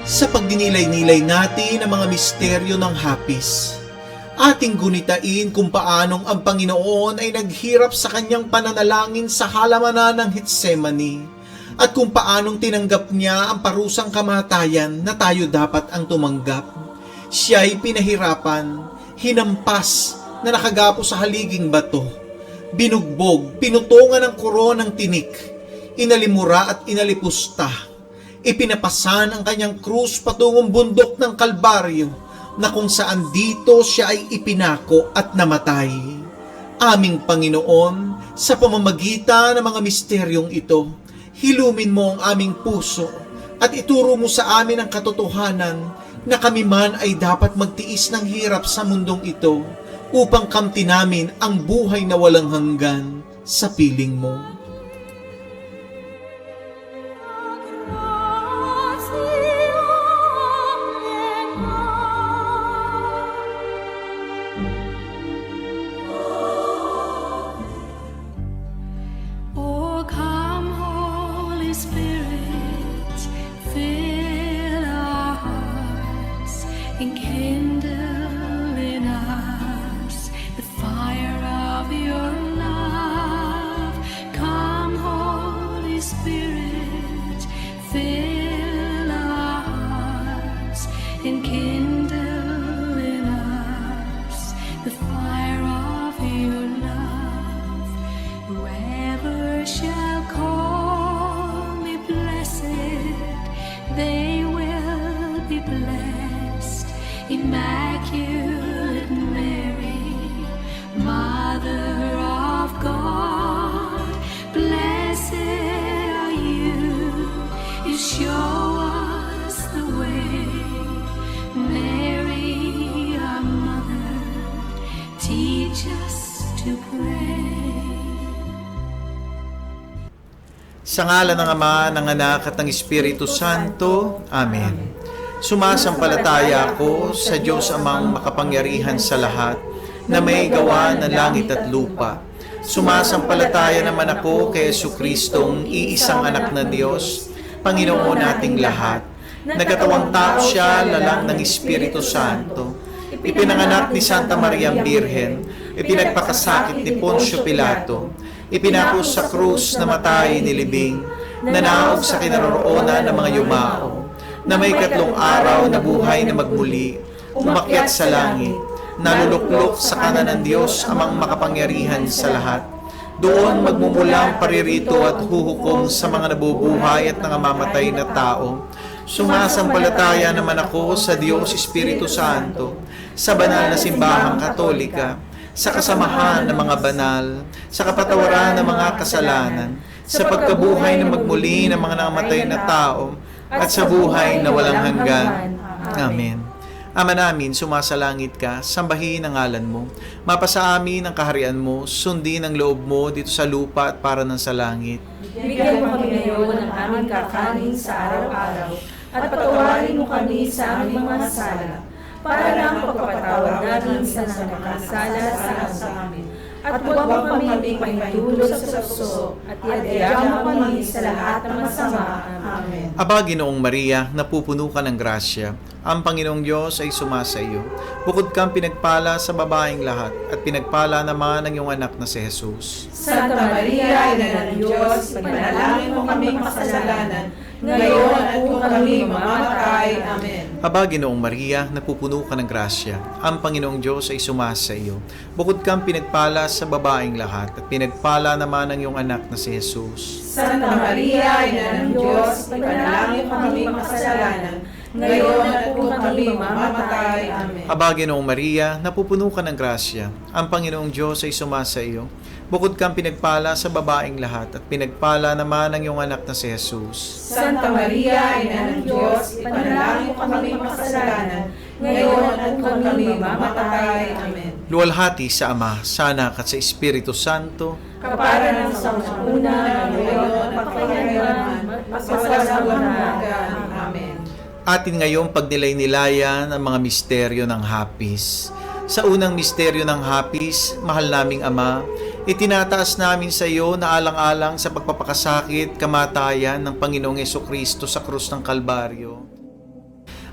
Sa pagdinilay-nilay natin ang mga misteryo ng hapis, ating gunitain kung paanong ang Panginoon ay naghirap sa kanyang pananalangin sa halamanan ng Getsemani at kung paanong tinanggap niya ang parusang kamatayan na tayo dapat ang tumanggap. Siya ay pinahirapan, hinampas na nakagapo sa haliging bato, binugbog, pinutungan ng koronang tinik, inalimura at inalipusta. Ipinapasan ang kanyang krus patungong bundok ng Kalbaryo na kung saan dito siya ay ipinako at namatay. Aming Panginoon, sa pamamagitan ng mga misteryong ito, hilumin mo ang aming puso at ituro mo sa amin ang katotohanan na kami man ay dapat magtiis ng hirap sa mundong ito upang kamtin namin ang buhay na walang hanggan sa piling mo. Immaculate Mary, Mother of God, blessed are you. You show us the way. Mary, our Mother, teach us to pray. Sa ngalan ng Ama, ng Anak at ng Espiritu Santo. Amen. Sumasampalataya ako sa Diyos Amang makapangyarihan sa lahat, na may gawa ng langit at lupa. Sumasampalataya naman ako kay Jesucristong iisang anak ng Diyos, Panginoon nating lahat. Nagkatawang tao siya, lalang ng Espiritu Santo. Ipinanganak ni Santa Maria Birhen, ipinagpakasakit ni Poncio Pilato, ipinako sa krus, namatay, nilibing, nanaog sa kinaroroonan ng mga yumao, na may 3 araw na buhay na magmuli, umakyat sa langit, naluluklok sa kanan ng Diyos Amang makapangyarihan sa lahat. Doon magmumulang paririto at huhukom sa mga nabubuhay at nangamamatay na tao. Sumasampalataya naman ako sa Diyos Espiritu Santo, sa banal na simbahang Katolika, sa kasamahan ng mga banal, sa kapatawaran ng mga kasalanan, sa pagkabuhay na magmuli ng mga namatay na tao, at sa buhay na walang hanggan. Amen. Ama namin, sumasalangit ka, sambahin ang ngalan mo. Mapasa amin ang kaharian mo, sundin ang loob mo dito sa lupa at para ng sa langit. Bigyan mo kami ngayon ng aming kakanin sa araw-araw at patawarin mo kami sa aming mga sala para lang pagpapatawad namin sa nakakasala sa amin. At huwag mo kami paintulot sa tukso, at iadya mo kami sa lahat ng masama. Amen. Aba, Ginoong Maria, napupuno ka ng grasya. Ang Panginoong Diyos ay sumasa iyo. Bukod kang pinagpala sa babaeng lahat, at pinagpala naman ang iyong anak na si Jesus. Santa Maria, Ina ng Diyos, ipanalangin mo kami makasalanan, ngayon at kung kami mamamatay. Amen. Aba, Ginoong Maria, napupuno ka ng grasya. Ang Panginoong Diyos ay sumasa iyo. Bukod kang pinagpala sa babaeng lahat, at pinagpala naman ang iyong anak na si Jesus. Santa Maria, Ina ng Diyos, ipanalangin mo kami makasalanan, ngayon at kung kami mamamatay. Amen. Aba, Ginoong Maria, napupuno ka ng grasya. Ang Panginoong Diyos ay sumasa iyo. Bukod kang pinagpala sa babaeng lahat, at pinagpala naman ang iyong anak na si Jesus. Santa Maria, Ina ng Diyos, ipanalangin mo kami makasalanan, ngayon at kung kami mamamatay. Amen. Luwalhati sa Ama, sa Anak at sa Espiritu Santo. Kapara ng sa una, ngayon at pagkakailanman, magpasawalang hanggan. Amen. Atin ngayong pagnilay-nilayan ang mga misteryo ng hapis. Sa unang misteryo ng hapis, mahal naming Ama, itinataas namin sa iyo na alang-alang sa pagpapakasakit, kamatayan ng Panginoong Jesucristo sa krus ng Kalbaryo,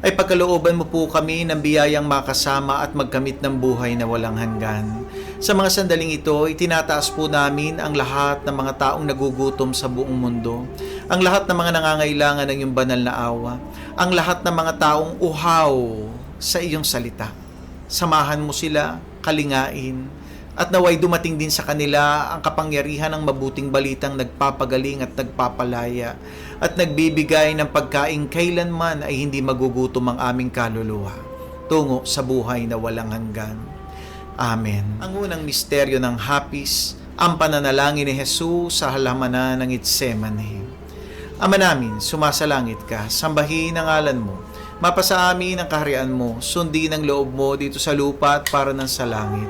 ay pagkalooban mo po kami ng biyayang makasama at magkamit ng buhay na walang hanggan. Sa mga sandaling ito, itinataas po namin ang lahat ng mga taong nagugutom sa buong mundo, ang lahat ng mga nangangailangan ng iyong banal na awa, ang lahat ng mga taong uhaw sa iyong salita. Samahan mo sila, kalingain, at naway dumating din sa kanila ang kapangyarihan ng mabuting balitang nagpapagaling at nagpapalaya at nagbibigay ng pagkain kailanman ay hindi magugutom ang aming kaluluwa tungo sa buhay na walang hanggan. Amen. Ang unang misteryo ng hapis, ang pananalangin ni Jesus sa halamanan ng Getsemani. Ama namin, sumasalangit ka, sambahin ang ngalan mo, mapasa amin ang kaharian mo, sundin ang loob mo dito sa lupa at para ng sa langit.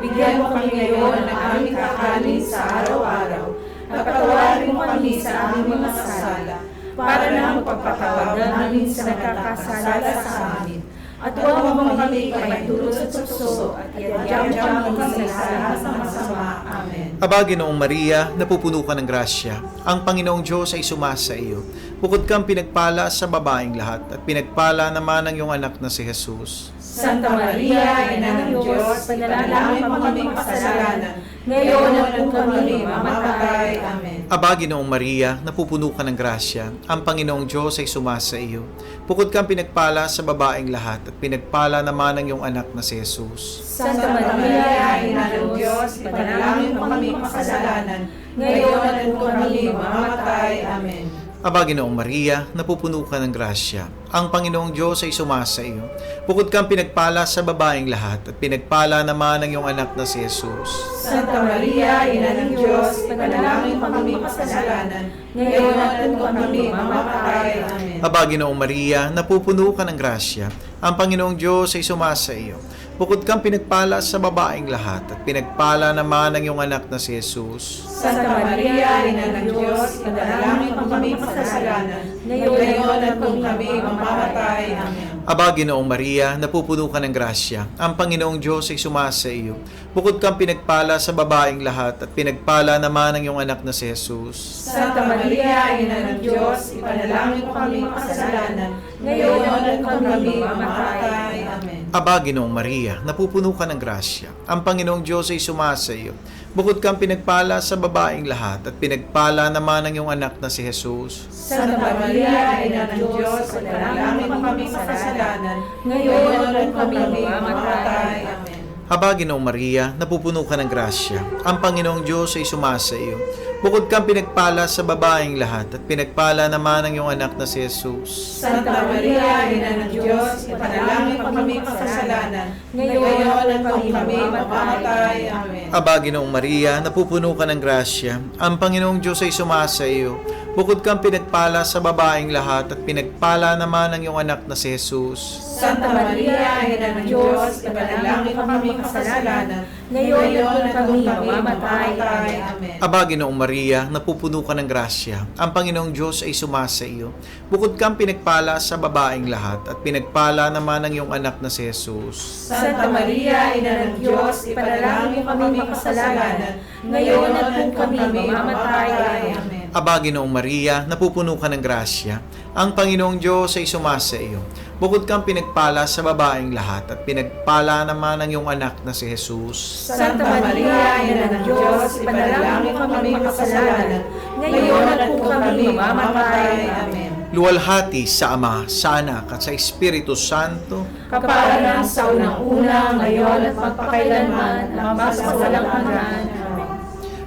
Bigyan mo kami ngayon ng aming kakanin sa araw-araw, at patawarin mo kami sa aming mga sala, para na magpapatawad namin sa nagkakasala sa amin. At huwag mo kami paintulot sa tukso, at iadya mo kami sa lahat ng masama. Amen. Aba, Ginoong Maria, napupuno ka ng grasya. Ang Panginoong Diyos ay sumasa iyo. Bukod kang pinagpala sa babaeng lahat, at pinagpala naman ang iyong anak na si Jesus. Santa Maria, Ina ng Diyos, panalangin mo kami makasalanan, ngayon at kung kami mamamatay. Amen. Aba, Ginoong Maria, napupuno ka ng grasya. Ang Panginoong Diyos ay sumasa iyo. Bukod kang pinagpala sa babaeng lahat, at pinagpala naman ang iyong anak na si Jesus. Santa Maria, Ina ng Diyos, panalangin mo kami makasalanan, ngayon at kung kami mamamatay. Amen. Aba, Ginoong Maria, napupuno ka ng grasya. Ang Panginoong Diyos ay sumasa iyo. Bukod kang pinagpala sa babaeng lahat, at pinagpala naman ang iyong anak na si Jesus. Santa Maria, Ina ng Diyos, panalangin mo kami makasalanan, ngayon at kung kami mamamatay. Amen. Aba, Ginoong Maria, napupuno ka ng grasya. Ang Panginoong Diyos ay sumasa iyo. Bukod kang pinagpala sa babaeng lahat, at pinagpala naman ang iyong anak na si Jesus. Santa Maria, Ina ng Diyos, panalangin mo kami makasalanan, ngayon at kung kami mamamatay. Amen. Aba, Ginoong Maria, napupuno ka ng grasya. Ang Panginoong Diyos ay sumasa iyo. Bukod kang pinagpala sa babaeng lahat, at pinagpala naman ang iyong anak na si Jesus. Santa Maria, Ina ng Diyos, ipanalangin mo kami makasalanan, ngayon at kung kami mamamatay. Amen. Aba, Ginoong Maria, napupuno ka ng grasya. Ang Panginoong Diyos ay sumasa iyo. Bukod kang pinagpala sa babaeng lahat, at pinagpala naman ang iyong anak na si Jesus. Santa Maria, Ina ng Diyos, ipanalangin mo kami makasalanan, ngayon at kung kami mamamatay. Amen. Aba, Ginoong Maria, napupuno ka ng grasya. Ang Panginoong Diyos ay sumasa iyo. Bukod kang pinagpala sa babaeng lahat, at pinagpala naman ang iyong anak na si Jesus. Santa Maria, Ina ng Diyos, ipanalangin mo kami makasalanan, ngayon at kung kami mamamatay. Amen. Aba, Ginoong Maria, napupuno ka ng grasya. Ang Panginoong Diyos ay sumasa iyo. Bukod kang pinagpala sa babaeng lahat, at pinagpala naman ang iyong anak na si Jesus. Santa Maria, Ina ng Diyos, ipanalangin mo kami makasalanan, ngayon at kung kami mamamatay. Amen. Aba, Ginoong Maria, Maria, napupuno ka ng grasya. Ang Panginoong Diyos ay sumasa iyo. Bukod kang pinagpala sa babaeng lahat, at pinagpala naman ang iyong anak na si Jesus. Santa Maria, Ina ng Diyos, ipanalangin mo kami makasalanan, ngayon at kung kami mamamatay. Amen. Aba, Ginoong Maria, napupuno ka ng grasya. Ang Panginoong Diyos ay sumasa iyo. Bukod kang pinagpala sa babaeng lahat, at pinagpala naman ang iyong anak na si Jesus. Santa Maria, Ina ng Diyos, ipanalangin mo kami makasalanan, ngayon at kung kami mamamatay. Amen. Luwalhati sa Ama, sa Anak, at sa Espiritu Santo. Kaparanan sa unang-una, ngayon at magpakailanman, ang walang hanggan. Amen.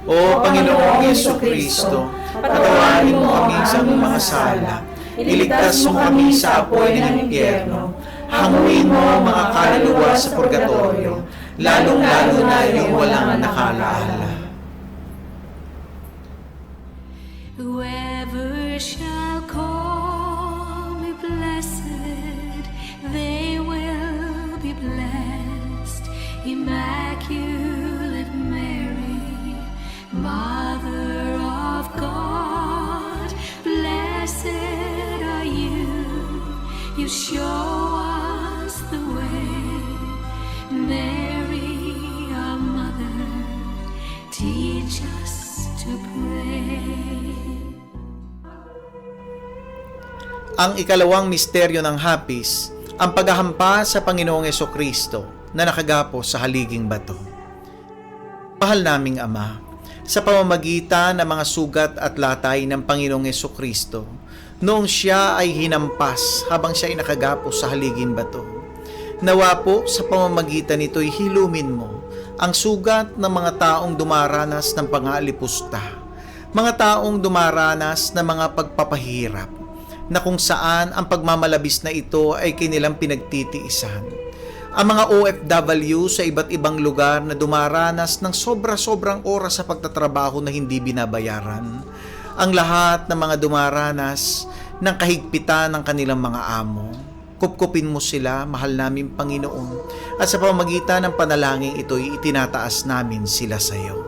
O Panginoong Jesucristo, patawarin mo kami sa aming mga sala. Iligtas mo kami sa apoy ng impyerno. Hanguin mo ang mga kaluluwa sa purgatorio, lalong-lalo na yung walang nakalaala. Whoever shall call me blessed, they will be blessed. Immaculate Mary, Mother of God, blessed are you. You show us the way. Mary, our mother, teach us to pray. Ang ikalawang misteryo ng hapis, ang paghahampa sa Panginoong Jesucristo na nakagapo sa haliging bato. Mahal naming Ama, sa pamamagitan ng mga sugat at latay ng Panginoong Jesucristo, noong siya ay hinampas habang siya ay nakagapo sa haliging bato, nawa po sa pamamagitan nito'y hilumin mo ang sugat ng mga taong dumaranas ng pangalipusta, mga taong dumaranas ng mga pagpapahirap, na kung saan ang pagmamalabis na ito ay kanilang pinagtitiisan. Ang mga OFW sa iba't ibang lugar na dumaranas ng sobra-sobrang oras sa pagtatrabaho na hindi binabayaran. Ang lahat ng mga dumaranas ng kahigpitan ng kanilang mga amo. Kupkupin mo sila, mahal namin Panginoon, at sa pamamagitan ng panalangin ito'y itinataas namin sila sa iyo.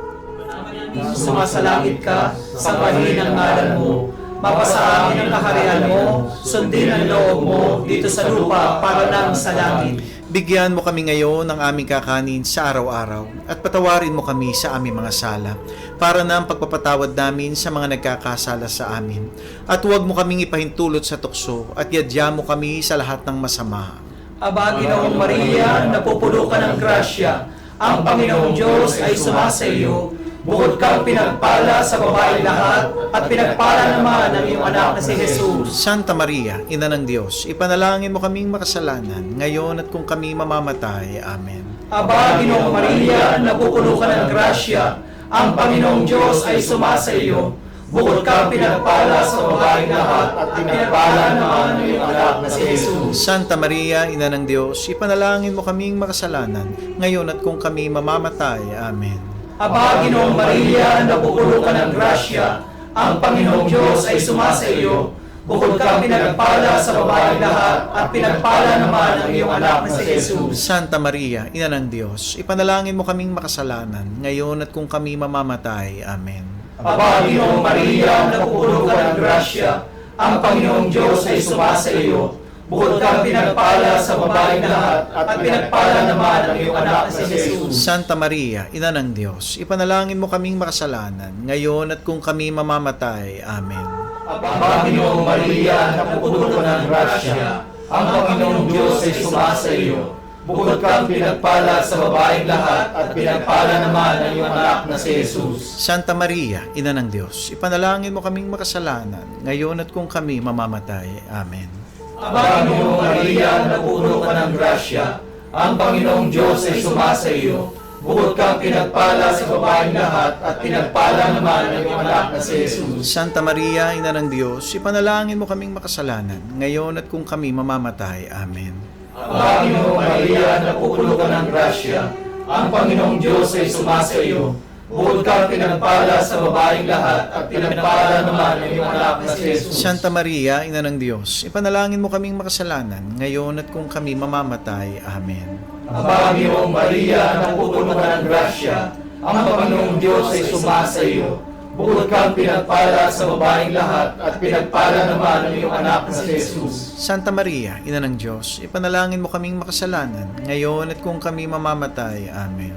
Sumasalangit ka, sambahin ang ngalan mo, mapasa amin ang kaharian mo, sundin ang loob mo dito sa lupa para nang sa langit. Bigyan mo kami ngayon ng aming kakanin sa araw-araw at patawarin mo kami sa aming mga sala para na ang pagpapatawad namin sa mga nagkakasala sa amin. At huwag mo kaming ipahintulot sa tukso at yadya mo kami sa lahat ng masama. Aba, Ginoong Maria, napupuno ka ng grasya, ang Panginoong Diyos ay sumasa iyo. Bukod kang pinagpala sa babaeng lahat, at pinagpala naman ang iyong anak na si Jesus. Santa Maria, Ina ng Diyos, ipanalangin mo kaming makasalanan, ngayon at kung kami mamamatay. Amen. Aba, Ginoong Maria, napupuno ka ng grasya, ang Panginoong Diyos ay sumasa iyo. Bukod kang pinagpala sa babaeng lahat, at pinagpala naman ang iyong anak na si Jesus. Santa Maria, Ina ng Diyos, ipanalangin mo kaming makasalanan, ngayon at kung kami mamamatay. Amen. Aba, Ginoong Maria, napupuno ka ng grasya, ang Panginoong Diyos ay sumasa iyo. Bukod kang pinagpala sa babaeng lahat, at pinagpala naman ang iyong anak na si Jesus. Santa Maria, Ina ng Diyos, ipanalangin mo kaming makasalanan, ngayon at kung kami mamamatay. Amen. Aba, Ginoong Maria, napupuno ka ng grasya, ang Panginoong Diyos ay sumasa iyo. Bukod kang pinagpala sa babaeng lahat, at pinagpala naman ang iyong anak na si Jesus. Santa Maria, Ina ng Diyos, ipanalangin mo kaming makasalanan, ngayon at kung kami mamamatay. Amen. Aba, Ginoong Maria, napupuno ka ng grasya, ang Panginoong Diyos ay sumasa iyo. Bukod kang pinagpala sa babaeng lahat, at pinagpala naman ang iyong anak na si Jesus. Santa Maria, Ina ng Diyos, ipanalangin mo kaming makasalanan, ngayon at kung kami mamamatay. Amen. Aba, Ginoong Maria, napupuno ka ng grasya, ang Panginoong Diyos ay sumasa iyo. Bukod kang pinagpala sa babaeng lahat, at pinagpala naman ang iyong anak na si Jesus. Santa Maria, Ina ng Diyos, ipanalangin mo kaming makasalanan, ngayon at kung kami mamamatay. Amen. Aba, Ginoong Maria, napupuno ka ng grasya, ang Panginoong Diyos ay sumasa iyo. Bukod kang pinagpala sa babaeng lahat, at pinagpala naman ang iyong anak na si Jesus. Santa Maria, Ina ng Diyos, ipanalangin mo kaming makasalanan, ngayon at kung kami mamamatay. Amen. Aba, Ginoong Maria, napupuno ka ng grasya, ang Panginoong Diyos ay sumasa iyo. Bukod kang pinagpala sa babaeng lahat at pinagpala naman ang iyong anak na si Jesus. Santa Maria, Ina ng Diyos, ipanalangin mo kaming makasalanan, ngayon at kung kami mamamatay. Amen.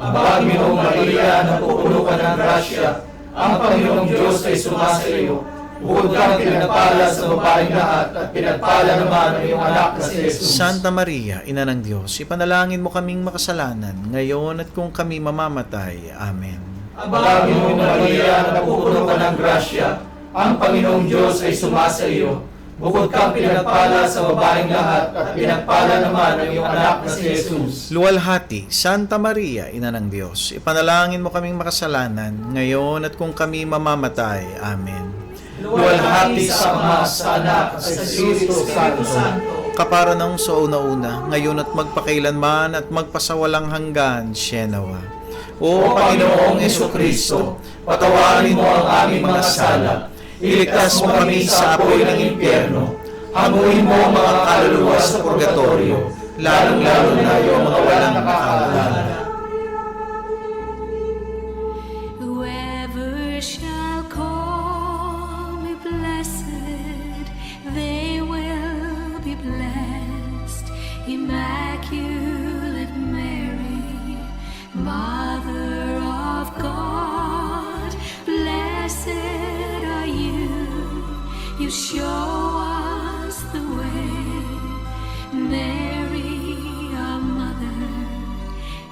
Aba, Ginoong Maria, napupuno ka ng grasya, ang Panginoong Diyos ay sumasa iyo. Bukod kang pinagpala sa babaeng lahat at pinagpala naman ang iyong anak na si Jesus. Santa Maria, Ina ng Diyos, ipanalangin mo kaming makasalanan, ngayon at kung kami mamamatay. Amen. Aba, Ginoong Maria, napupuno ka ng grasya, ang Panginoong Diyos ay sumasa iyo. Bukod kang pinagpala sa babaeng lahat at pinagpala naman ang iyong anak na si Jesus. Luwalhati, Santa Maria, Ina ng Diyos, ipanalangin mo kaming makasalanan, ngayon at kung kami mamamatay. Amen. Luwalhati sa Ama, sa Anak, at sa Espiritu Santo. Kapara ng sa una-una, ngayon at magpakailanman at magpasawalang hanggan. Shenawa. O Panginoong Jesucristo, patawarin mo ang aming mga sala, iligtas mo kami sa apoy ng impyerno, hamuin mo ang mga kaluluwa sa purgatorio, lalong-lalo na yung mga walang nakakaalala. Whoever shall call me blessed, they will be blessed. Immaculate Mary, Mother of God, blessed are you. You show us the way. Mary, our mother,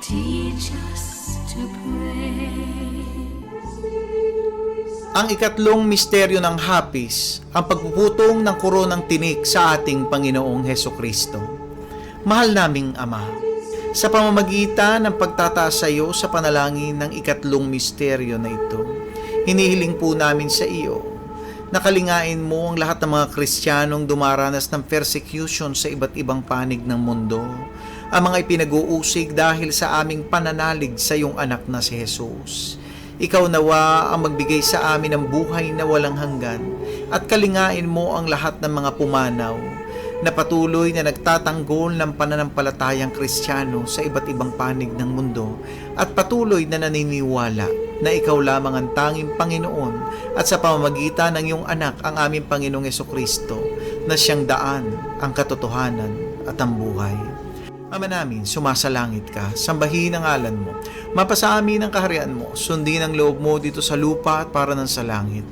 teach us to pray. Ang ikatlong misteryo ng hapis, ang pagpuputong ng koronang tinik sa ating Panginoong Hesukristo. Mahal naming Ama, sa pamamagitan ng pagtataas sa iyo sa panalangin ng ikatlong misteryo na ito, hinihiling po namin sa iyo, nakalingain mo ang lahat ng mga Kristiyanong dumaranas ng persecution sa iba't ibang panig ng mundo, ang mga ipinag-uusig dahil sa aming pananalig sa iyong anak na si Jesus. Ikaw nawa ang magbigay sa amin ng buhay na walang hanggan at kalingain mo ang lahat ng mga pumanaw na patuloy na nagtatanggol ng pananampalatayang Kristiyano sa iba't ibang panig ng mundo at patuloy na naniniwala na ikaw lamang ang tanging Panginoon at sa pamamagitan ng iyong anak ang aming Panginoong Jesucristo na siyang daan, ang katotohanan at ang buhay. Ama namin, sumasalangit ka, sambahin ang ngalan mo, mapasa amin ang kaharian mo, sundin ang loob mo dito sa lupa at para ng sa langit.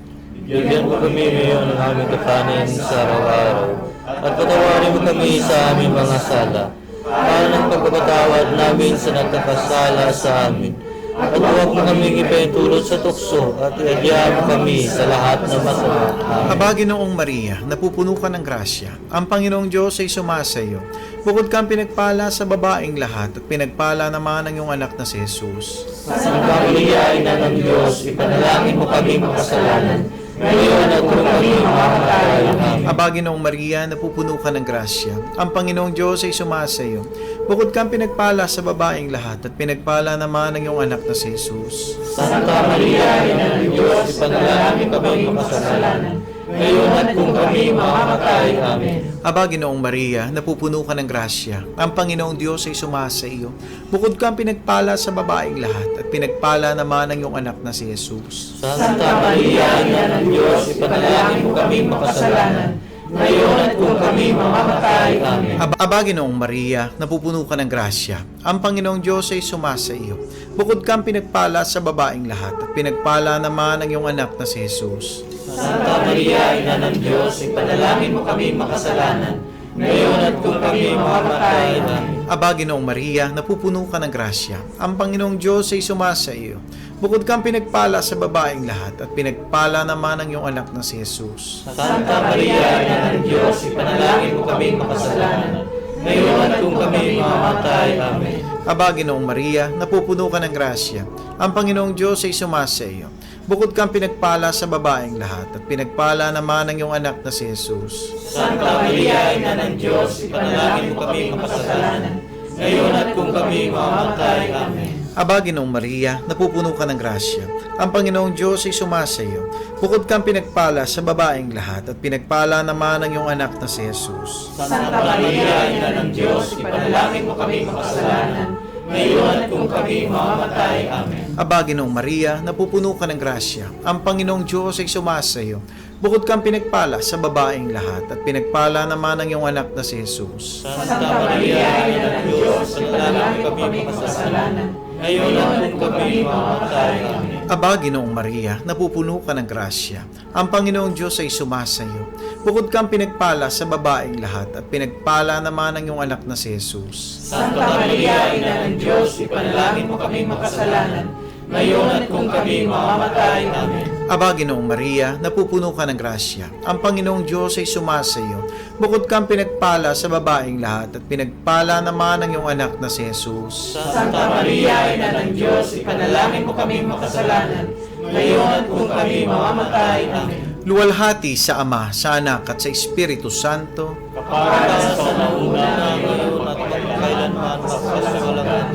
Bigyan mo kami ngayon ng aming kapanin sa araw-araw, at patawarin mo kami sa aming mga sala, para ng pagpapatawad namin sa nagkakasala sa amin. At huwag mo kami ipahintulot sa tukso, at iadya mo kami sa lahat ng masama. Amen. Aba, Ginoong Maria, napupuno ka ng grasya. Ang Panginoong Diyos ay sumasa iyo. Bukod kang pinagpala sa babaeng lahat at pinagpala naman ang iyong anak na si Jesus. Santa Maria, Ina ng Diyos, ipanalangin mo kami makasalanan, ngayon at kung kami mamamatay. Amen. Aba, Ginoong Maria, napupuno ka ng grasya. Ang Panginoong Diyos ay sumasa iyo. Bukod kang pinagpala sa babaeng lahat at pinagpala naman ang iyong anak na si Jesus. Santa Maria, Ina ng Diyos, ipanalangin kami makasalanan, ngayon at kung kami mamamatay. Amen. Aba, Ginoong Maria, napupuno ka ng grasya. Ang Panginoong Diyos ay sumasa iyo. Bukod kang pinagpala sa babaeng lahat at pinagpala naman ang iyong anak na si Jesus. Santa Maria, Ina ng Diyos, ipanalangin mo kami makasalanan, ngayon at kung kami mamamatay. Amen. Aba, Ginoong Maria, napupuno ka ng grasya. Ang Panginoong Diyos ay sumasa iyo. Bukod kang pinagpala sa babaeng lahat at pinagpala naman ang iyong anak na si Jesus. Santa Maria, Ina ng Diyos, ipanalangin mo kami makasalanan, ngayon at kung kami mamamatay. Amen. Aba, Ginoong Maria, napupuno ka ng grasya. Ang Panginoong Diyos ay sumasa iyo. Bukod kang pinagpala sa babaeng lahat at pinagpala naman ang iyong anak na si Jesus. Santa Maria, Ina ng Diyos, ipanalangin mo kami makasalanan, ngayon at kung kami mamamatay. Amen. Aba, Ginoong Maria, napupuno ka ng grasya. Ang Panginoong Diyos ay sumasa iyo. Bukod kang pinagpala sa babaeng lahat at pinagpala naman ang iyong anak na si Jesus. Santa Maria, Ina ng Diyos, ipanalangin mo kami makasalanan, ngayon at kung kami mamamatay. Amen. Aba, Ginoong Maria, napupuno ka ng grasya. Ang Panginoong Diyos ay sumasa iyo. Bukod kang pinagpala sa babaeng lahat at pinagpala naman ang iyong anak na si Jesus. Santa Maria, Ina ng Diyos, ipanalangin mo kami makasalanan, ngayon at kung kami mamamatay. Amen. Aba, Ginoong Maria, napupuno ka ng grasya. Ang Panginoong Diyos ay sumasa iyo. Bukod kang pinagpala sa babaeng lahat, at pinagpala naman ang iyong anak na si Jesus. Santa Maria, Ina ng Diyos, panalangin kami makasalanan, ngayon at kung kami mamamatay. Amen. Aba, Ginoong Maria, napupuno ka ng grasya. Ang Panginoong Diyos ay sumasa iyo. Bukod kang pinagpala sa babaeng lahat, at pinagpala naman ang iyong anak na si Jesus. Santa Maria, Ina ng Diyos, ipanalangin mo kami makasalanan, ngayon at kung kami mamamatay. Amen. Aba, Ginoong Maria, napupuno ka ng grasya. Ang Panginoong Diyos ay sumasa iyo. Bukod kang pinagpala sa babaeng lahat, at pinagpala naman ang iyong anak na si Jesus. Santa Maria, Ina ng Diyos, ipanalangin mo kami makasalanan, ngayon at kung kami mamamatay. Amen. Luwalhati sa Ama, sa Anak, at sa Espiritu Santo. Para sa nauna, Ngayon at kailanman magpasagalang.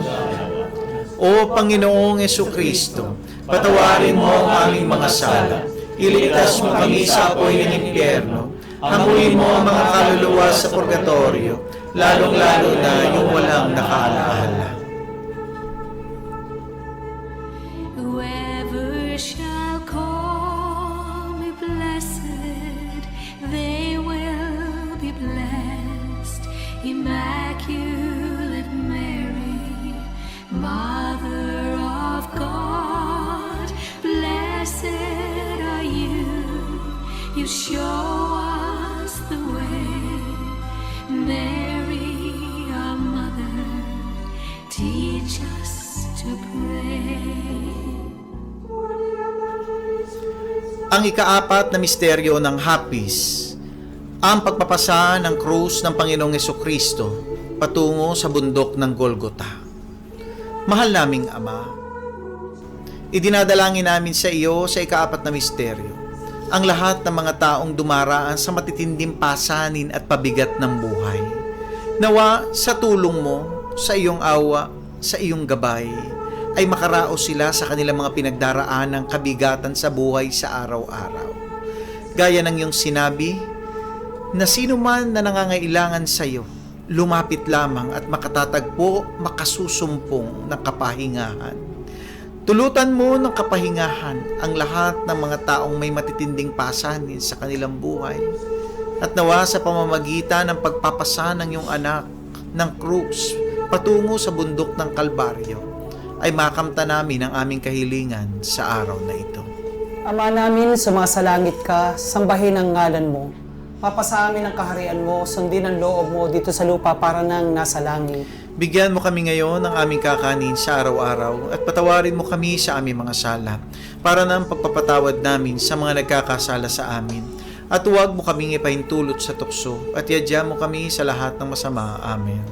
O Panginoong Jesucristo, patawarin mo ang aming mga sala. Iligtas mo kami sa apoy ng impyerno. Hanguin mo ang mga kaluluwa sa purgatorio, lalong-lalo na yung walang nakaalaala. Whoever shall call me blessed, they will be blessed. Immaculate Mary, Mother of God, blessed are you. You show us the way. Mary, our mother, teach us to pray. Ang ikaapat na misteryo ng hapis, ang pagpapasa ng krus ng Panginoong Jesucristo patungo sa bundok ng Golgota. Mahal naming Ama, idinadalangin namin sa iyo sa ikaapat na misteryo ang lahat ng mga taong dumaraan sa matitinding pasanin at pabigat ng buhay. Nawa sa tulong mo, sa iyong awa, sa iyong gabay, ay makaraos sila sa kanilang mga pinagdaraan ng kabigatan sa buhay sa araw-araw. Gaya ng iyong sinabi, na sino man na nangangailangan sa iyo, lumapit lamang at makatatagpo, makasusumpong ng kapahingahan. Tulutan mo ng kapahingahan ang lahat ng mga taong may matitinding pasanin sa kanilang buhay, at nawa sa pamamagitan ng pagpapasa ng iyong anak ng krus patungo sa bundok ng Kalbaryo, ay makamta namin ang aming kahilingan sa araw na ito. Ama namin, sumasalangit ka, sambahin ang ngalan mo. Mapasa amin ang kaharian mo, sundin ang loob mo dito sa lupa para nang nasa langit. Bigyan mo kami ngayon ng aming kakanin sa araw-araw, at patawarin mo kami sa aming mga sala, para ng pagpapatawad namin sa mga nagkakasala sa amin. At huwag mo kaming ipahintulot sa tukso, at yadya mo kami sa lahat ng masama. Amen.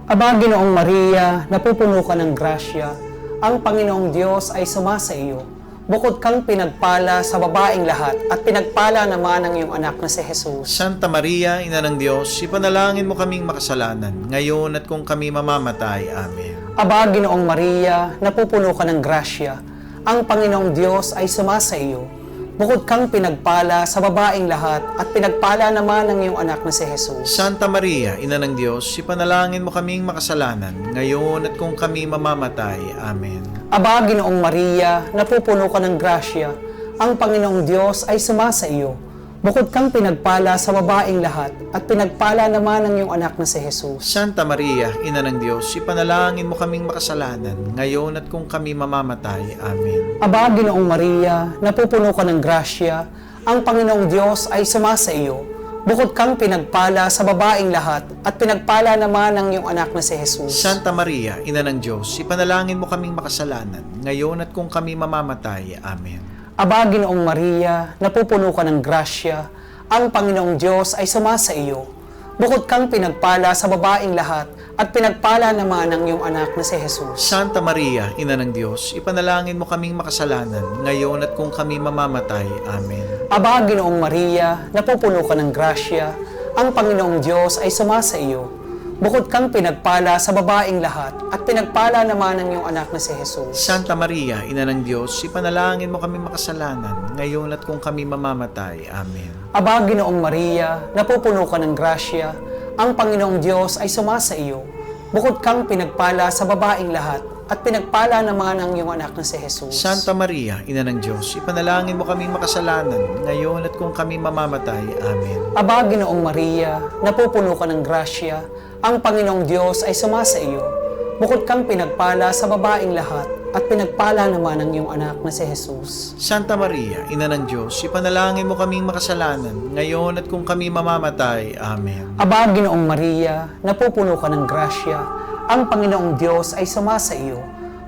Aba, Ginoong Maria, napupuno ka ng grasya. Ang Panginoong Diyos ay sumasa iyo. Bukod kang pinagpala sa babaeng lahat, at pinagpala naman ang iyong anak na si Jesus. Santa Maria, Ina ng Diyos, ipanalangin mo kaming makasalanan, ngayon at kung kami mamamatay. Amen. Aba, Ginoong Maria, napupuno ka ng grasya. Ang Panginoong Diyos ay sumasa iyo. Bukod kang pinagpala sa babaeng lahat, at pinagpala naman ang iyong anak na si Jesus. Santa Maria, Ina ng Diyos, ipanalangin mo kaming makasalanan, ngayon at kung kami mamamatay. Amen. Aba, Ginoong Maria, napupuno ka ng grasya. Ang Panginoong Diyos ay sumasa iyo. Bukod kang pinagpala sa babaeng lahat, at pinagpala naman ang iyong anak na si Jesus. Santa Maria, Ina ng Diyos, ipanalangin mo kaming makasalanan, ngayon at kung kami mamamatay. Amen. Aba, Ginoong Maria, napupuno ka ng grasya. Ang Panginoong Diyos ay sumasa iyo. Bukod kang pinagpala sa babaeng lahat, at pinagpala naman ang iyong anak na si Jesus. Santa Maria, Ina ng Diyos, ipanalangin mo kaming makasalanan, ngayon at kung kami mamamatay. Amen. Aba, Ginoong Maria, napupuno ka ng grasya. Ang Panginoong Diyos ay sumasa iyo. Bukod kang pinagpala sa babaeng lahat, at pinagpala naman ang iyong anak na si Jesus. Santa Maria, Ina ng Diyos, ipanalangin mo kaming makasalanan, ngayon at kung kami mamamatay. Amen. Aba, Ginoong Maria, napupuno ka ng grasya. Ang Panginoong Diyos ay sumasa iyo. Bukod kang pinagpala sa babaeng lahat, at pinagpala naman ang iyong anak na si Jesus. Santa Maria, Ina ng Diyos, ipanalangin mo kaming makasalanan, ngayon at kung kami mamamatay. Amen. Aba, Ginoong Maria, napupuno ka ng grasya. Ang Panginoong Diyos ay sumasa iyo. Bukod kang pinagpala sa babaeng lahat, at pinagpala naman ang iyong anak na si Jesus. Santa Maria, Ina ng Diyos, ipanalangin mo kaming makasalanan, ngayon at kung kami mamamatay. Amen. Aba, Ginoong Maria, napupuno ka ng grasya, ang Panginoong Diyos ay sumasa iyo. Bukod kang pinagpala sa babaeng lahat, at pinagpala naman ang iyong anak na si Jesus. Santa Maria, Ina ng Diyos, ipanalangin mo kaming makasalanan, ngayon at kung kami mamamatay. Amen. Aba, Ginoong Maria, napupuno ka ng grasya, ang Panginoong Diyos ay sumasa iyo.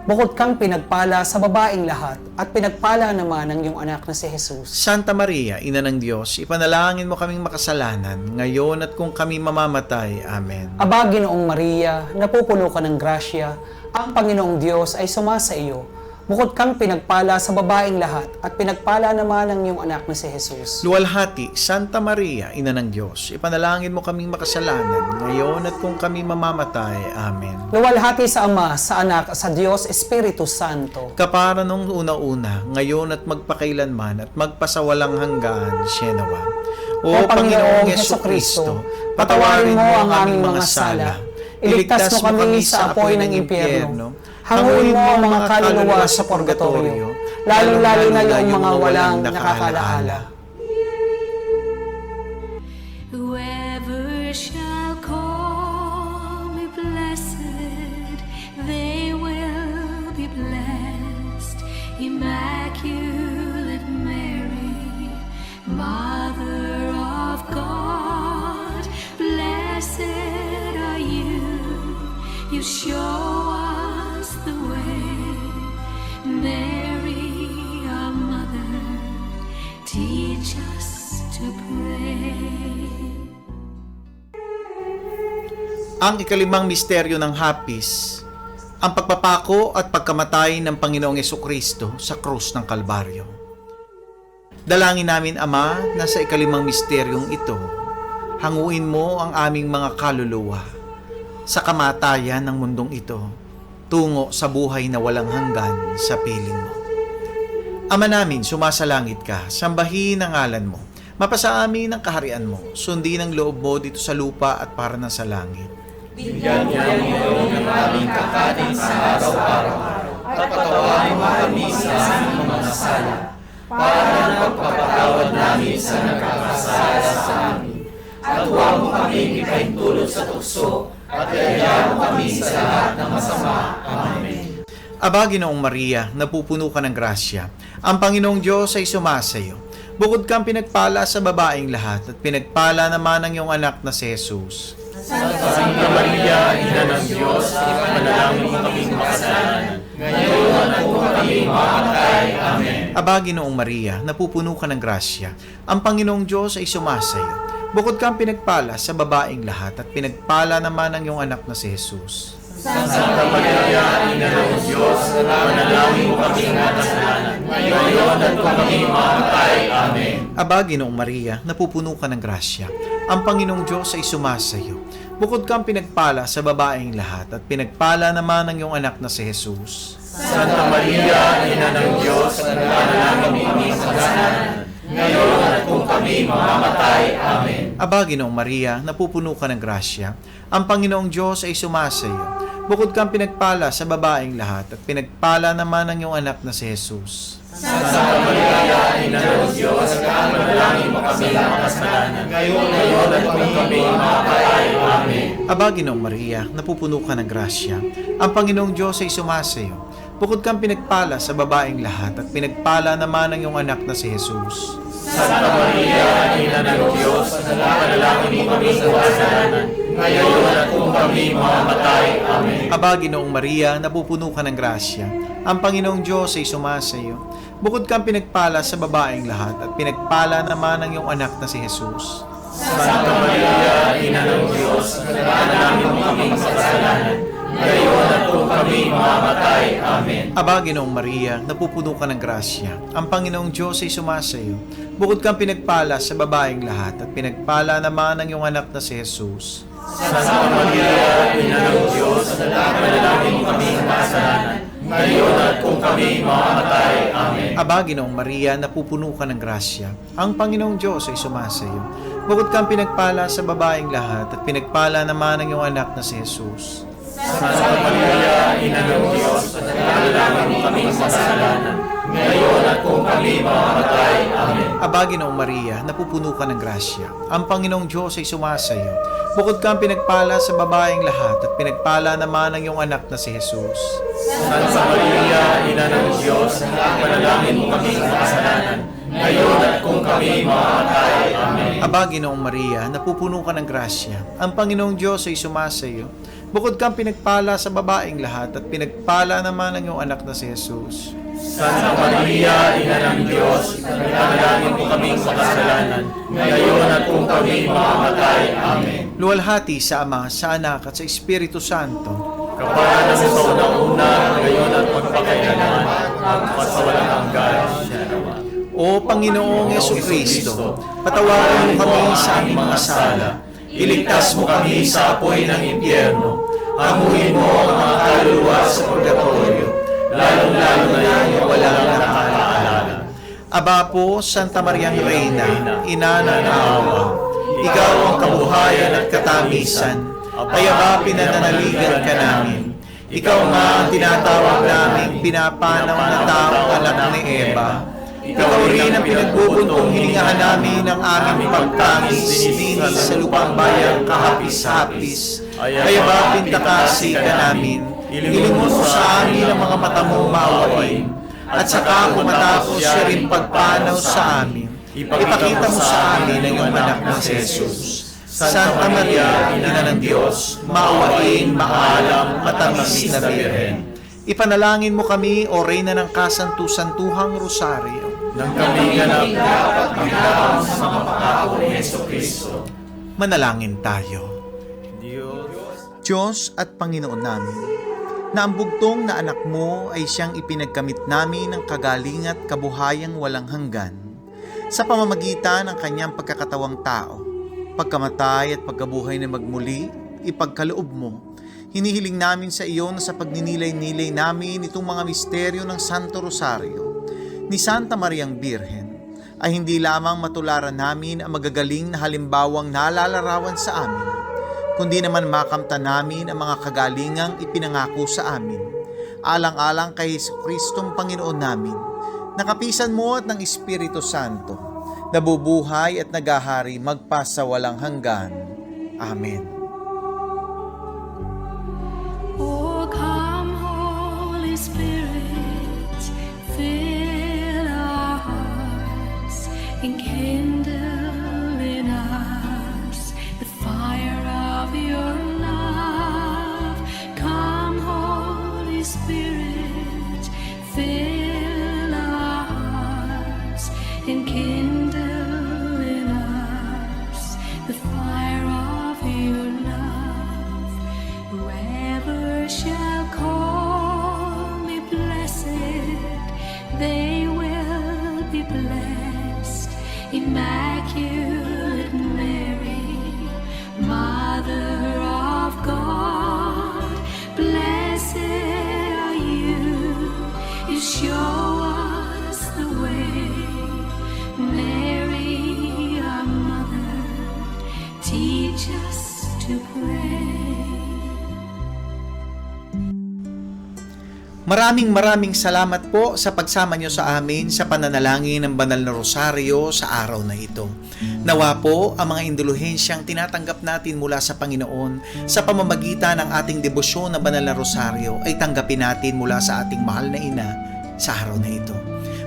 Bukod kang pinagpala sa babaeng lahat, at pinagpala naman ang iyong anak na si Jesus. Santa Maria, Ina ng Diyos, ipanalangin mo kaming makasalanan, ngayon at kung kami mamamatay. Amen. Aba, Ginoong Maria, napupuno ka ng grasya, ang Panginoong Diyos ay sumasa iyo. Bukod kang pinagpala sa babaeng lahat, at pinagpala naman ang iyong anak na si Jesus. Luwalhati, Santa Maria, Ina ng Diyos, ipanalangin mo kaming makasalanan, ngayon at kung kami mamamatay. Amen. Luwalhati sa Ama, sa Anak, sa Diyos, Espiritu Santo. Kapara nung una-una, ngayon at magpakailanman at magpasawalang hanggan. Sienawa. O Panginoong Hesukristo, patawarin mo ang aming mga sala. Iligtas mo kami sa apoy ng impyerno. Hanguin mo ang mga kaluluwa sa purgatorio, lalong-lalo na yung mga walang nakakaalaala. Whoever shall call me blessed, they will be blessed. Immaculate Mary, Mother of God, blessed are you. You show us the way. Mary, our mother, teach us to pray. Ang ikalimang misteryo ng hapis, ang pagpapako at pagkamatay ng Panginoong Hesukristo sa krus ng Kalbaryo. Dalangin namin, Ama, na sa ikalimang misteryong ito, hanguin mo ang aming mga kaluluwa sa kamatayan ng mundong ito, tungo sa buhay na walang hanggan sa piling mo. Ama namin, sumasalangit ka, sambahin ang ngalan mo, mapasa amin ang kaharian mo, sundin ang loob mo dito sa lupa at para na sa langit. Bigyan niya ngayon ng aming kakanin sa araw-araw, at patawarin mo kami sa aming mga sala, para na pagpapatawad namin sa nagkakasala sa amin. At huwag mo kami ipahintulot sa tukso, at iayaw mo kami sa lahat ng masama. Amen. Aba, Ginoong Maria, napupuno ka ng grasya. Ang Panginoong Diyos ay sumasayo. Bukod kang pinagpala sa babaeng lahat, at pinagpala naman ang iyong anak na si Jesus. Santa Maria, Ina ng Diyos, ipanalangin mo kaming makasalanan, ngayon at kung kami mamamatay. Amen. Aba, Ginoong Maria, napupuno ka ng grasya. Ang Panginoong Diyos ay sumasayo. Bukod kang pinagpala sa babaeng lahat, at pinagpala naman ang iyong anak na si Jesus. Santa Maria, Ina ng Diyos, ipanalangin mo kaming makasalanan, ngayon at kung kami mamamatay. Amen. Aba, Ginoong Maria, napupuno ka ng grasya. Ang Panginoong Diyos ay sumasayo. Bukod kang pinagpala sa babaeng lahat, at pinagpala naman ang iyong anak na si Jesus. Santa Maria, Ina ng Diyos, ipanalangin mo kaming makasalanan, ngayon at kung kami mamamatay. Amen. Aba, Ginoong Maria, napupuno ka ng grasya. Ang Panginoong Diyos ay sumasayo. Bukod kang pinagpala sa babaeng lahat, at pinagpala naman ang iyong anak na si Jesus. Santa Maria, Ina ng Diyos, ipanalangin mo kaming makasalanan, ngayon at kung kami mamamatay. Amen. Aba, Ginoong Maria, napupuno ka ng grasya. Ang Panginoong Diyos ay sumasayo. Bukod kang pinagpala sa babaeng lahat, at pinagpala naman ang iyong anak na si Jesus. Santa Maria, Ina ng Diyos, ipanalangin mo kaming makasalanan, ngayon at kung kami mamamatay. Amen. Aba, Ginoong Maria, napupuno ka ng grasya. Ang Panginoong Diyos ay sumasayo. Bukod kang pinagpala sa babaeng lahat, at pinagpala naman ang iyong anak na si Jesus. Santa Maria, Ina ng Diyos, ipanalangin mo kaming makasalanan, ngayon at kung kami mamamatay. Amen. Aba, Ginoong Maria, napupuno ka ng grasya. Ang Panginoong Diyos ay sumasayo. Bukod kang pinagpala sa babaeng lahat, at pinagpala naman ang iyong anak na si Jesus. Santa Maria, Ina ng Diyos, ipanalangin mo kaming makasalanan, ngayon at kung kami mamamatay. Amen. Aba, Ginoong Maria, napupuno ka ng grasya. Ang Panginoong Diyos ay sumasayo. Bukod kang pinagpala sa babaeng lahat, at pinagpala naman ang iyong anak na si Jesus. Santa Maria, Ina ng Diyos, panalangin mo kaming makasalanan, ngayon at kung kami mamamatay. Amen. Aba, Ginoong Maria, napupuno ka ng grasya. Ang Panginoong Diyos ay sumasayo. Bukod kang pinagpala sa babaeng lahat at pinagpala naman ang iyong anak na si Jesus. Santa Maria, Ina ng Diyos, panalangin mo kaming makasalanan, ngayon at kung kami mamamatay. Amen. Aba, Ginoong Maria, napupuno ka ng grasya. Ang Panginoong Diyos ay sumasayo. Bukod kang pinagpala sa babaeng lahat at pinagpala naman ang iyong anak na si Jesus. Santa Maria, Ina ng Diyos, panalangin mo kaming makasalanan, ngayon at kung kami mamamatay. Amen. Luwalhati sa Ama, sa Anak at sa Espiritu Santo. Kapara na sa unang-una, ngayon at magpakailanman, magpasawalang hanggan. O Panginoong Yesukristo, patawarin mo kami sa aming mga sala. Iligtas mo kami sa apoy ng impyerno. Hamuin mo ang mga kaluluwa sa purgatorio, lalong-lalo na yung walang nakakaalala. Aba po, Santa Mariang Reyna, Ina ng awa, ikaw ang kabuhayan at katamisan, kaya ba pinananaligan ka namin? Ikaw nga ang tinatawag naming pinapanaw na taong anak ni Eva. Ikaw rin ang pinagbubuntong hiningahan namin ng aming pagtangis dinis sa lupang bayang kahapis-hapis. Kaya ba pintakasi ka namin? Ilingon mo sa amin ang mga mata mong maawain. At saka kung matapos siya rin pagpanaw sa amin, ipakita mo sa amin ang iyong anak na si Jesus. Santa Maria, Ina ng Diyos, maawain, maalam, matamis na Birhen. Ipanalangin mo kami, O Reyna ng Kasantu-Santuhang Rosario, Nang kami ganap dapat maglaban sa mga pangako ni Jesucristo. manalangin tayo. Diyos at Panginoon namin, na ang bugtong na anak mo ay siyang ipinagkamit namin ng kagaling at kabuhayang walang hanggan sa pamamagitan ng kanyang pagkakatawang tao, pagkamatay at pagkabuhay na magmuli, ipagkaloob mo. Hinihiling namin sa iyo na sa pagninilay-nilay namin itong mga misteryo ng Santo Rosario ni Santa Mariang Birhen ay hindi lamang matularan namin ang magagaling na halimbawang nalalarawan sa amin, kundi naman makamtan namin ang mga kagalingang ipinangako sa amin, alang-alang kay Jesucristong Panginoon namin, nakapisan mo at ng Espiritu Santo, nabubuhay at nagahari magpasawalang hanggan. Amen. Oh, come, Holy Spirit, fill our hearts, enkindle in us the fire of your love. Come, Holy Spirit, fill our hearts, enkindle in us the fire of your love. Whoever shall call me blessed, they will be blessed. Immaculate Mary, Mother of God, blessed are you. You show us the way. Mary, our mother, teach us to pray. Maraming salamat po sa pagsama nyo sa amin sa pananalangin ng Banal na Rosario sa araw na ito. Nawa po ang mga indulhensyang tinatanggap natin mula sa Panginoon sa pamamagitan ng ating debosyon ng Banal na Rosario ay tanggapin natin mula sa ating mahal na Ina sa araw na ito.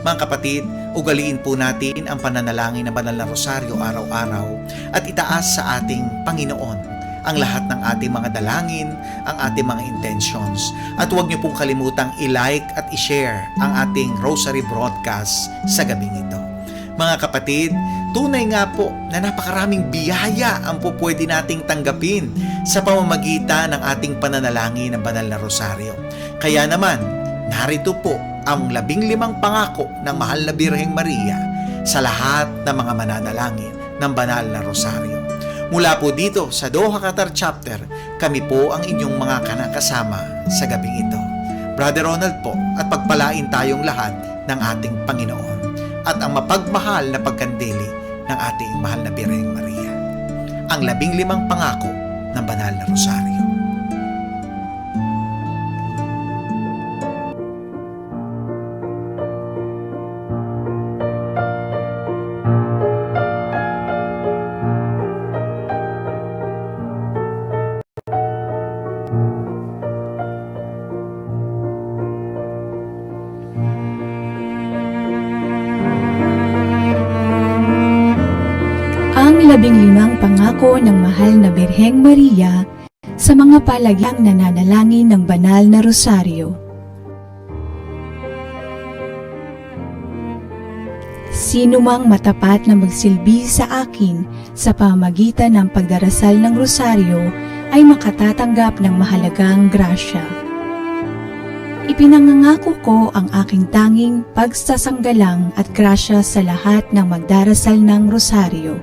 Mga kapatid, ugaliin po natin ang pananalangin ng Banal na Rosario araw-araw at itaas sa ating Panginoon ang lahat ng ating mga dalangin, ang ating mga intentions. At huwag niyo pong kalimutang i-like at i-share ang ating Rosary broadcast sa gabing ito. Mga kapatid, tunay nga po na napakaraming biyaya ang po pwede nating tanggapin sa pamamagitan ng ating pananalangin ng Banal na Rosario. Kaya naman, narito po ang 15 pangako ng Mahal na Birheng Maria sa lahat ng mga mananalangin ng Banal na Rosario. Mula po dito sa Doha, Qatar Chapter, kami po ang inyong mga kasama sa gabing ito. Brother Ronald po, at pagpalain tayong lahat ng ating Panginoon at ang mapagmahal na pagkandili ng ating Mahal na Birheng Maria. Ang 15 pangako ng Banal na Rosario. Ika-15 pangako ng mahal na Birheng Maria sa mga palagyang nananalangin ng banal na rosaryo. Sino mang matapat na magsilbi sa akin sa pamamagitan ng pagdarasal ng rosaryo ay makatatanggap ng mahalagang grasya. Ipinangangako ko ang aking tanging pagsasanggalang at grasya sa lahat ng magdarasal ng rosaryo.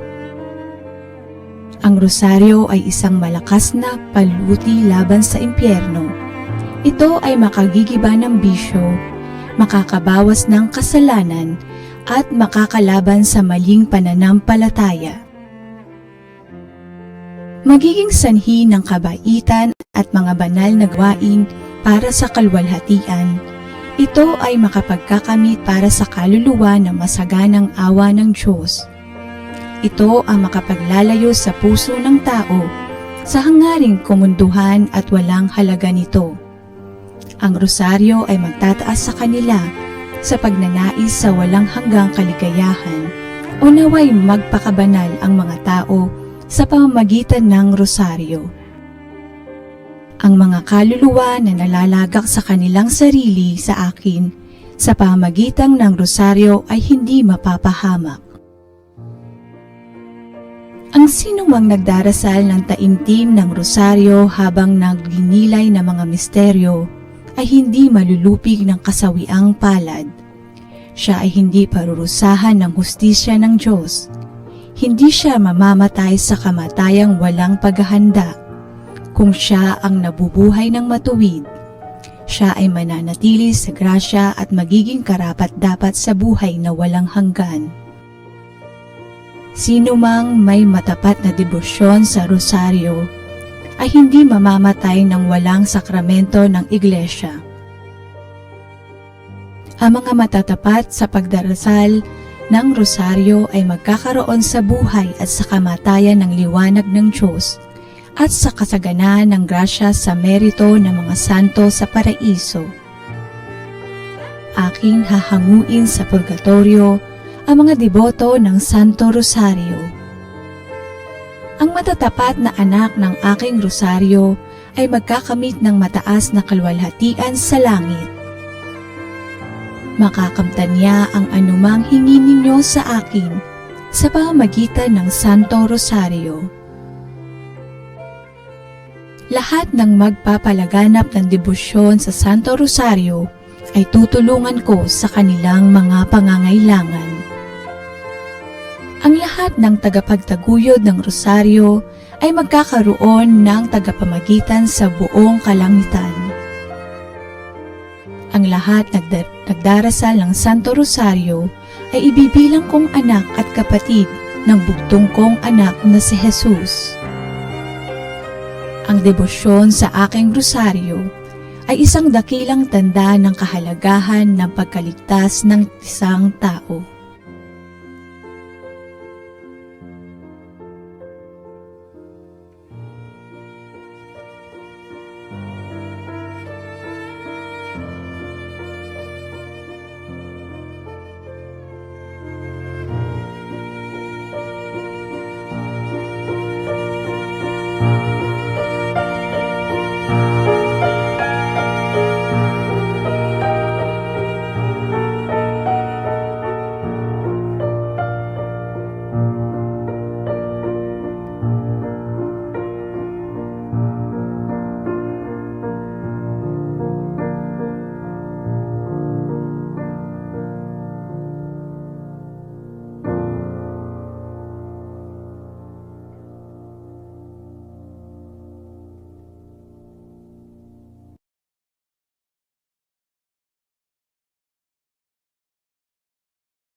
Ang rosaryo ay isang malakas na paluti laban sa impyerno. Ito ay makagigiba ng bisyo, makakabawas ng kasalanan, at makakalaban sa maling pananampalataya. Magiging sanhi ng kabaitan at mga banal na gawain para sa kalwalhatian. Ito ay makapagkakamit para sa kaluluwa ng masaganang awa ng Diyos. Ito ang makapaglalayo sa puso ng tao sa hangaring kumunduhan at walang halaga nito. Ang rosaryo ay magtataas sa kanila sa pagnanais sa walang hanggang kaligayahan o naway magpakabanal ang mga tao sa pamamagitan ng rosaryo. Ang mga kaluluwa na nalalagak sa kanilang sarili sa akin sa pamamagitan ng rosaryo ay hindi mapapahamak. Ang sinumang nagdarasal ng taimtim ng rosaryo habang nagninilay ng mga misteryo ay hindi malulupig ng kasawiang palad. Siya ay hindi parurusahan ng hustisya ng Diyos. Hindi siya mamamatay sa kamatayang walang paghahanda. Kung siya ang nabubuhay ng matuwid, siya ay mananatili sa grasya at magiging karapat-dapat sa buhay na walang hanggan. Sino mang may matapat na debosyon sa rosaryo ay hindi mamamatay ng walang sakramento ng iglesia. Ang mga matatapat sa pagdarasal ng rosaryo ay magkakaroon sa buhay at sa kamatayan ng liwanag ng Diyos at sa kasaganaan ng grasya sa merito ng mga santo sa paraiso. Aking hahanguin sa purgatorio ang mga deboto ng Santo Rosario. Ang matatapat na anak ng aking rosaryo ay magkakamit ng mataas na kalwalhatian sa langit. Makakamtan niya ang anumang hingi ninyo sa akin sa pamamagitan ng Santo Rosario. Lahat ng magpapalaganap ng debosyon sa Santo Rosario ay tutulungan ko sa kanilang mga pangangailangan. Ang lahat ng tagapagtaguyod ng rosaryo ay magkakaroon ng tagapamagitan sa buong kalangitan. Ang lahat nagdarasal ng Santo Rosario ay ibibilang kong anak at kapatid ng bugtong kong anak na si Jesus. Ang debosyon sa aking rosaryo ay isang dakilang tanda ng kahalagahan ng pagkaligtas ng isang tao.